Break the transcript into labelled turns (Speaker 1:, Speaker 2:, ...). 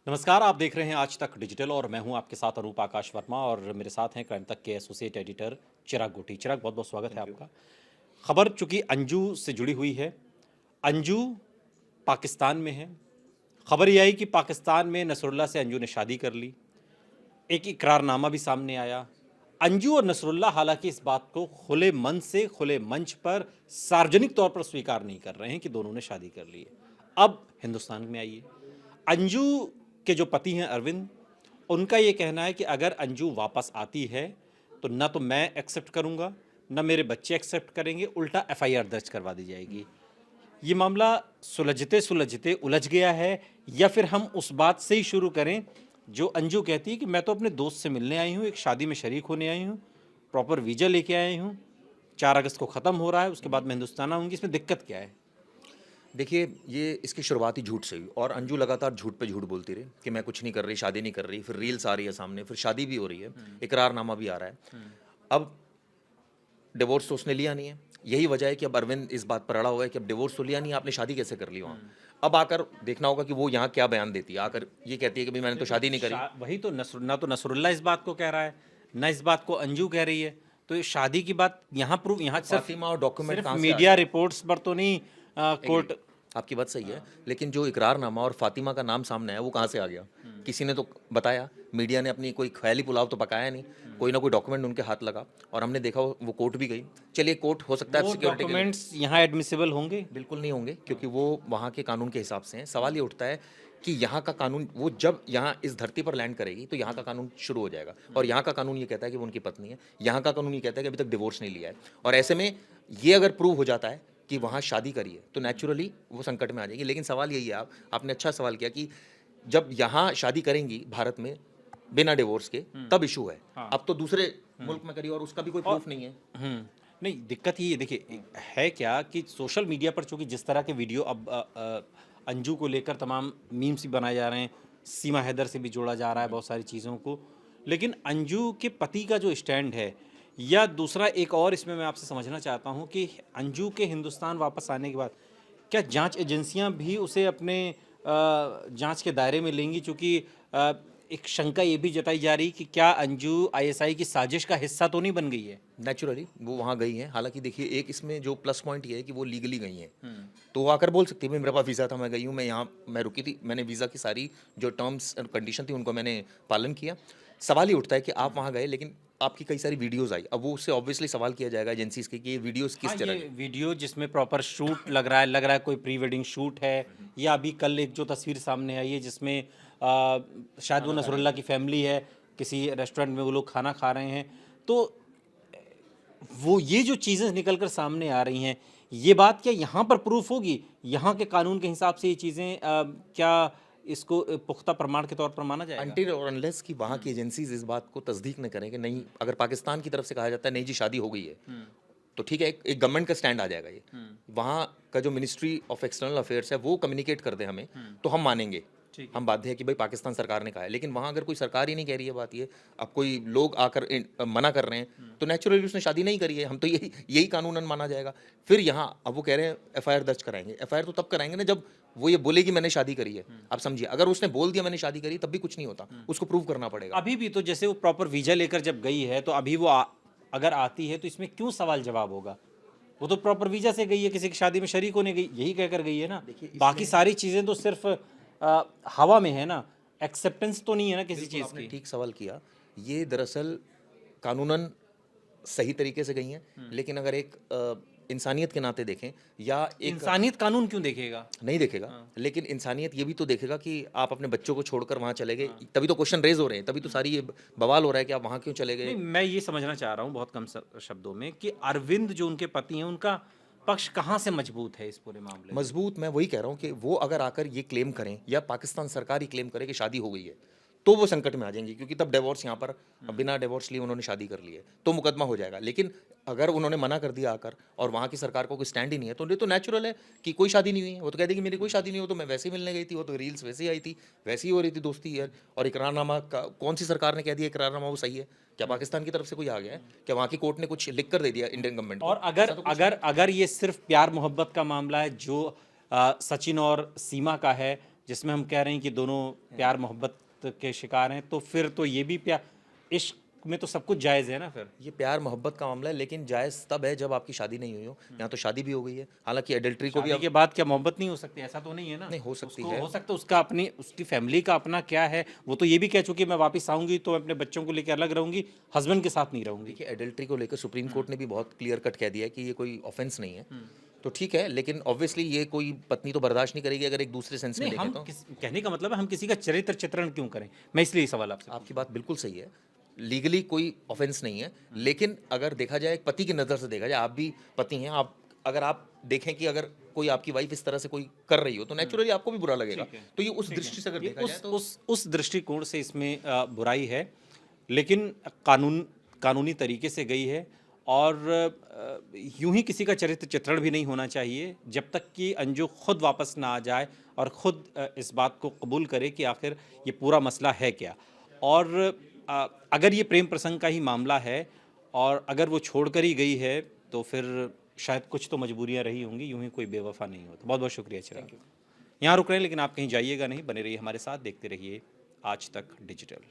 Speaker 1: नमस्कार, आप देख रहे हैं आज तक डिजिटल और मैं हूं आपके साथ अनूप आकाश वर्मा और मेरे साथ हैं क्राइम तक के एसोसिएट एडिटर चिराग गोटी। चिराग, बहुत बहुत स्वागत है आपका। खबर चूंकि अंजू से जुड़ी हुई है। अंजू पाकिस्तान में है। खबर यह आई कि पाकिस्तान में नसरुल्लाह से अंजू ने शादी कर ली। एक इकरारनामा भी सामने आया। अंजू और नसरुल्लाह हालांकि इस बात को खुले मन से खुले मंच पर सार्वजनिक तौर पर स्वीकार नहीं कर रहे हैं कि दोनों ने शादी कर ली है। अब हिंदुस्तान में आइए, अंजू के जो पति हैं अरविंद, उनका ये कहना है कि अगर अंजू वापस आती है तो ना तो मैं एक्सेप्ट करूंगा, ना मेरे बच्चे एक्सेप्ट करेंगे, उल्टा एफआईआर दर्ज करवा दी जाएगी। ये मामला सुलझते सुलझते उलझ गया है, या फिर हम उस बात से ही शुरू करें जो अंजू कहती है कि मैं तो अपने दोस्त से मिलने आई हूँ, एक शादी में शरीक होने आई हूँ, प्रॉपर वीज़ा लेके आई हूँ, 4 अगस्त को ख़त्म हो रहा है, उसके बाद मैं हिंदुस्तान आऊँगी, इसमें दिक्कत क्या है?
Speaker 2: देखिए, ये इसकी शुरुआत ही झूठ से हुई और अंजू लगातार झूठ पे झूठ बोलती रही कि मैं कुछ नहीं कर रही, शादी नहीं कर रही, फिर रील्स आ रही है सामने, फिर शादी भी हो रही है, इकरारनामा भी आ रहा है। अब डिवोर्स तो उसने लिया नहीं है। यही वजह है कि अब अरविंद इस बात पर अड़ा हुआ है कि अब डिवोर्स तो लिया नहीं, आपने शादी कैसे कर ली वहाँ? अब आकर देखना होगा कि वो यहाँ क्या बयान देती है। आकर ये कहती है कि भाई मैंने तो शादी नहीं करी।
Speaker 1: वही तो, ना तो नसरुल्लाह इस बात को कह रहा है, ना इस बात को अंजू कह रही है। तो ये शादी की बात यहाँ प्रूव, यहाँ सिर्फ
Speaker 2: फातिमा और डॉक्यूमेंट
Speaker 1: सिर्फ
Speaker 2: कहाँ से आ
Speaker 1: मीडिया
Speaker 2: गए?
Speaker 1: रिपोर्ट्स पर तो नहीं, कोर्ट।
Speaker 2: आपकी बात सही है, लेकिन जो इकरारनामा और फातिमा का नाम सामने आया वो कहाँ से आ गया? किसी ने तो बताया, मीडिया ने अपनी कोई ख्याली पुलाव तो पकाया नहीं, कोई ना कोई डॉक्यूमेंट उनके हाथ लगा और हमने देखा वो कोर्ट भी गई। चलिए, कोर्ट हो सकता है
Speaker 1: वो
Speaker 2: सिक्योरिटी के लिए,
Speaker 1: डॉक्यूमेंट्स यहाँ एडमिसिबल होंगे?
Speaker 2: बिल्कुल नहीं होंगे क्योंकि वो वहाँ के कानून के हिसाब से हैं। सवाल ये उठता है कि यहाँ का कानून, वो जब यहाँ इस धरती पर लैंड करेगी तो यहाँ का कानून शुरू हो जाएगा और यहाँ का कानून ये कहता है कि वो उनकी पत्नी है, यहाँ का कानून ये कहता है कि अभी तक डिवोर्स नहीं लिया है। और ऐसे में ये अगर प्रूव हो जाता है कि वहाँ शादी करी है तो नेचुरली वो संकट में आ जाएगी। लेकिन सवाल यही है, आपने अच्छा सवाल किया कि जब यहाँ शादी करेंगी भारत में बिना डिवोर्स के तब इशू है।
Speaker 1: हाँ।
Speaker 2: अब तो दूसरे मुल्क में करी और उसका भी कोई प्रूफ नहीं है।
Speaker 1: नहीं, दिक्कत ये देखिए है क्या कि सोशल मीडिया पर चूंकि जिस तरह के वीडियो अब अंजू को लेकर तमाम मीम्स भी बनाए जा रहे हैं, सीमा हैदर से भी जोड़ा जा रहा है बहुत सारी चीज़ों को, लेकिन अंजू के पति का जो स्टैंड है, या दूसरा एक और इसमें मैं आपसे समझना चाहता हूँ कि अंजू के हिंदुस्तान वापस आने के बाद क्या जांच एजेंसियां भी उसे अपने जांच के दायरे में लेंगी? चूँकि एक शंका ये भी जताई जा रही कि क्या अंजू आईएसआई की साजिश का हिस्सा तो नहीं बन गई है?
Speaker 2: नेचुरली वो वहाँ गई हैं। हालांकि देखिए, एक इसमें जो प्लस पॉइंट ये है कि वो लीगली गई हैं, तो वो आकर बोल सकती है भाई मेरे पास वीज़ा था, मैं गई हूँ, मैं यहाँ मैं रुकी थी, मैंने वीज़ा की सारी जो टर्म्स एंड कंडीशन थी उनको मैंने पालन किया। सवाल ये उठता है कि आप वहाँ गए लेकिन आपकी कई सारी वीडियोज़ आई, अब वो उससे ऑब्वियसली सवाल किया जाएगा एजेंसीज के कि ये वीडियोज़
Speaker 1: हाँ,
Speaker 2: किस तरह
Speaker 1: ये
Speaker 2: की।
Speaker 1: वीडियो जिसमें प्रॉपर शूट लग रहा है कोई प्री वेडिंग शूट है, या अभी कल एक जो तस्वीर सामने आई है जिसमें शायद वो नसरुल्लाह की फैमिली है, किसी रेस्टोरेंट में वो लोग खाना खा रहे हैं। तो वो ये जो चीज़ें निकल कर सामने आ रही हैं, ये बात क्या यहाँ पर प्रूफ होगी? यहाँ के कानून के हिसाब से ये चीज़ें क्या इसको पुख्ता प्रमाण के तौर पर माना जाएगा?
Speaker 2: अनटिल और अनलेस कि वहाँ की एजेंसीज इस बात को तस्दीक न करें कि नहीं, अगर पाकिस्तान की तरफ से कहा जाता है नहीं जी शादी हो गई है, तो ठीक है, एक गवर्नमेंट का स्टैंड आ जाएगा ये। वहाँ का जो मिनिस्ट्री ऑफ एक्सटर्नल अफेयर्स है वो कम्युनिकेट कर दे हमें, तो हम मानेंगे, हम बाध्य है कि भाई पाकिस्तान सरकार ने कहा है। लेकिन वहाँ अगर कोई सरकार ही नहीं कह रही है बात, ये अब कोई लोग आकर मना कर रहे हैं, तो नेचुरली उसने शादी नहीं करी है, हम तो यही यही कानूनन माना जाएगा। फिर यहाँ अब वो कह रहे हैं एफआईआर दर्ज कराएंगे। एफआईआर तो तब कराएंगे ना जब वो ये बोलेगी मैंने शादी करी है। आप समझिए, अगर उसने बोल दिया मैंने शादी करी तब भी कुछ नहीं होता, उसको प्रूव करना पड़ेगा।
Speaker 1: अभी भी तो जैसे वो प्रॉपर वीजा लेकर जब गई है, तो अभी वो अगर आती है तो इसमें क्यों सवाल जवाब होगा? वो तो प्रॉपर वीजा से गई है, किसी की शादी में शरीक होने गई, यही कहकर गई है ना। बाकी सारी चीजें तो सिर्फ हवा में है ना, एक्सेप्टेंस तो नहीं है ना किसी चीज
Speaker 2: आपने
Speaker 1: की।
Speaker 2: ठीक सवाल किया। ये दरअसल कानूनन सही तरीके से गई हैं, लेकिन अगर एक इंसानियत के नाते देखें या एक
Speaker 1: इंसानियत कानून क्यों देखेगा?
Speaker 2: नहीं देखेगा, लेकिन इंसानियत ये भी तो देखेगा कि आप अपने बच्चों को छोड़कर वहाँ चले गए, तभी तो क्वेश्चन रेज हो रहे हैं, तभी तो सारी ये बवाल हो रहा है कि आप वहाँ क्यों चले गए।
Speaker 1: नहीं, मैं ये समझना चाह रहा हूँ बहुत कम शब्दों में कि अरविंद जो उनके पति हैं, उनका पक्ष कहाँ से मजबूत है इस पूरे मामले में?
Speaker 2: मजबूत मैं वही कह रहा हूँ कि वो अगर आकर ये क्लेम करें या पाकिस्तान सरकार ही क्लेम करे कि शादी हो गई है, तो वो संकट में आ जाएंगी क्योंकि तब डिवोर्स यहाँ पर बिना डिवोर्स लिए उन्होंने शादी कर ली है तो मुकदमा हो जाएगा। लेकिन अगर उन्होंने मना कर दिया आकर और वहाँ की सरकार को कोई स्टैंड ही नहीं है, तो ये तो नेचुरल है कि कोई शादी नहीं हुई है। वो तो कह देगी मेरी कोई शादी नहीं हो, तो मैं वैसे ही मिलने गई थी, वो तो रील्स वैसे ही आई थी, वैसे ही हो रही थी दोस्ती यार। और इकरारनामा का कौन सी सरकार ने कह दिया इकरारनामा वो सही है? क्या पाकिस्तान की तरफ से कोई आ गया है? क्या वहाँ की कोर्ट ने कुछ लिख कर दे दिया इंडियन गवर्नमेंट को?
Speaker 1: और अगर अगर अगर ये सिर्फ प्यार मोहब्बत का मामला है जो सचिन और सीमा का है, जिसमें हम कह रहे हैं कि दोनों प्यार मोहब्बत के शिकार हैं, तो फिर तो ये भी प्यार, इश्क में तो सब कुछ जायज़ है ना फिर।
Speaker 2: ये प्यार मोहब्बत का मामला है, लेकिन जायज़ तब है जब आपकी शादी नहीं हुई हो। यहाँ तो शादी भी हो गई है, हालांकि एडल्ट्री को भी
Speaker 1: शादी
Speaker 2: अब
Speaker 1: के बाद क्या मोहब्बत नहीं हो सकती? ऐसा तो नहीं है ना।
Speaker 2: नहीं हो सकती
Speaker 1: उसको
Speaker 2: है।
Speaker 1: हो सकता है उसका अपनी, उसकी फैमिली का अपना क्या है, वो तो ये भी कह चुकी है मैं वापस आऊंगी तो मैं अपने बच्चों को लेकर अलग रहूंगी, हस्बैंड के साथ नहीं रहूंगी।
Speaker 2: देखिए, एडल्ट्री को लेकर सुप्रीम कोर्ट ने भी बहुत क्लियर कट कह दिया है कि ये कोई ऑफेंस नहीं है। तो ठीक है, लेकिन ऑब्वियसली ये कोई पत्नी तो बर्दाश्त नहीं करेगी अगर एक दूसरे सेंस में
Speaker 1: नहीं,
Speaker 2: देखें
Speaker 1: हम
Speaker 2: तो।
Speaker 1: कहने का मतलब है हम किसी का चरित्र चित्रण क्यों करें, मैं इसलिए ये सवाल आपसे
Speaker 2: आपकी बात बिल्कुल सही है, लीगली कोई ऑफेंस नहीं है, लेकिन अगर देखा जाए एक पति की नज़र से देखा जाए, आप भी पति हैं, आप अगर आप देखें कि अगर कोई आपकी वाइफ इस तरह से कोई कर रही हो तो नेचुरली आपको भी बुरा लगेगा। तो ये उस दृष्टि से अगर
Speaker 1: ये
Speaker 2: देखा जाए तो
Speaker 1: उस दृष्टिकोण से इसमें बुराई है, लेकिन कानूनी तरीके से गई है। और यूं ही किसी का चरित्र चित्रण भी नहीं होना चाहिए जब तक कि अंजू खुद वापस ना आ जाए और खुद इस बात को कबूल करे कि आखिर ये पूरा मसला है क्या। और अगर ये प्रेम प्रसंग का ही मामला है और अगर वो छोड़कर ही गई है तो फिर शायद कुछ तो मजबूरियां रही होंगी, यूं ही कोई बेवफा नहीं होता। बहुत बहुत शुक्रिया चिराग। यहाँ रुक रहे हैं, लेकिन आप कहीं जाइएगा नहीं, बने रहिए हमारे साथ, देखते रहिए आज तक डिजिटल।